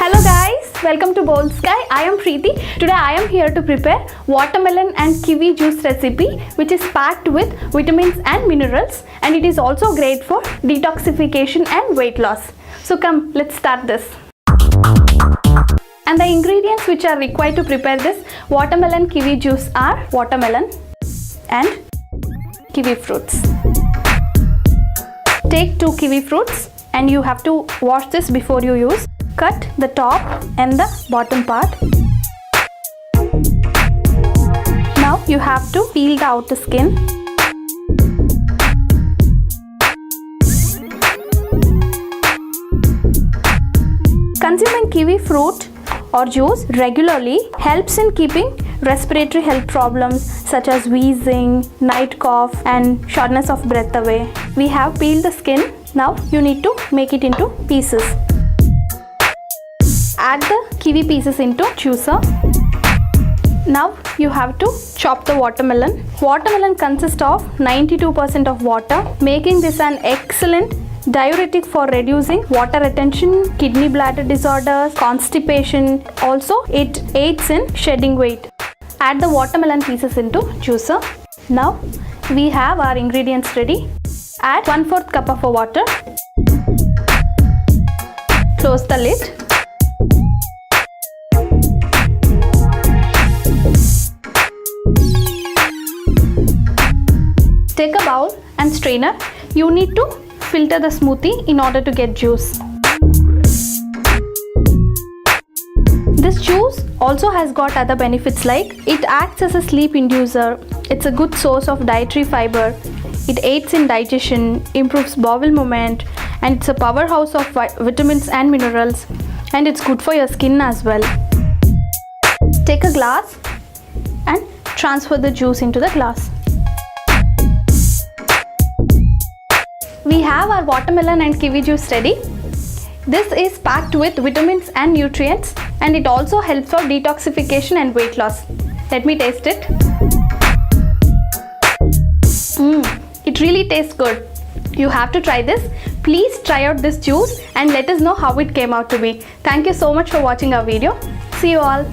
Hello guys, welcome to Boldsky. I am Preeti. Today I am here to prepare watermelon and kiwi juice recipe which is packed with vitamins and minerals, and it is also great for detoxification and weight loss. So come, let's start this. And the ingredients which are required to prepare this watermelon kiwi juice are watermelon and kiwi fruits. Take 2 kiwi fruits and you have to wash this before you use. Cut the top and the bottom part. Now you have to peel the outer skin. Consuming kiwi fruit or juice regularly helps in keeping respiratory health problems such as wheezing, night cough and shortness of breath away. We have peeled the skin. Now you need to make it into pieces. Add the kiwi pieces into juicer. Now you have to chop the watermelon. Watermelon consists of 92% of water, making this an excellent diuretic for reducing water retention, kidney bladder disorders, constipation. Also, it aids in shedding weight. Add the watermelon pieces into juicer. Now we have our ingredients ready. Add 1/4 cup of water. Close the lid. Take a bowl and strainer. You need to filter the smoothie in order to get juice. This juice also has got other benefits like it acts as a sleep inducer, it's a good source of dietary fiber, it aids in digestion, improves bowel movement, and it's a powerhouse of vitamins and minerals, and it's good for your skin as well. Take a glass and transfer the juice into the glass. We have our watermelon and kiwi juice ready. This is packed with vitamins and nutrients, and it also helps for detoxification and weight loss. Let me taste it. It really tastes good. You have to try this. Please try out this juice and let us know how it came out to be. Thank you so much for watching our video. See you all.